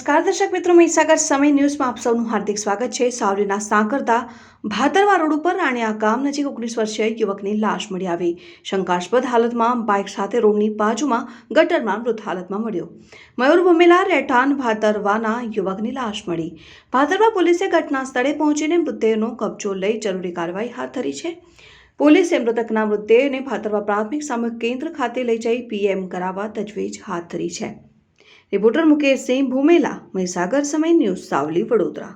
નમસ્કાર દર્શક મિત્રો, મહીસાગર સમય ન્યૂઝમાં આપ સૌનું હાર્દિક સ્વાગત છે। સાવલીના સાંકરતા ભાદરવા રોડ ઉપર રાણીયા ગામ નજીક 19 વર્ષીય યુવકની લાશ મળી આવી। શંકાસ્પદ હાલતમાં બાઇક સાથે રોડની બાજુમાં ગટરમાં મૃત હાલતમાં મળ્યો। મયુર ભૂમેલા રહેઠાણ ભાદરવાના યુવકની લાશ મળી। ભાદરવા પોલીસે ઘટના સ્થળે પહોંચીને મૃતદેહનો કબજો લઈ જરૂરી કાર્યવાહી હાથ ધરી છે। પોલીસે મૃતકના મૃતદેહને ભાદરવા પ્રાથમિક સામૂહિક કેન્દ્ર ખાતે લઈ જઈ પીએમ કરાવવા તજવીજ હાથ ધરી છે। રિપોર્ટર મુકેશ સિંહ ભૂમેલા, મહીસાગર સમય ન્યૂઝ, સાવલી, વડોદરા।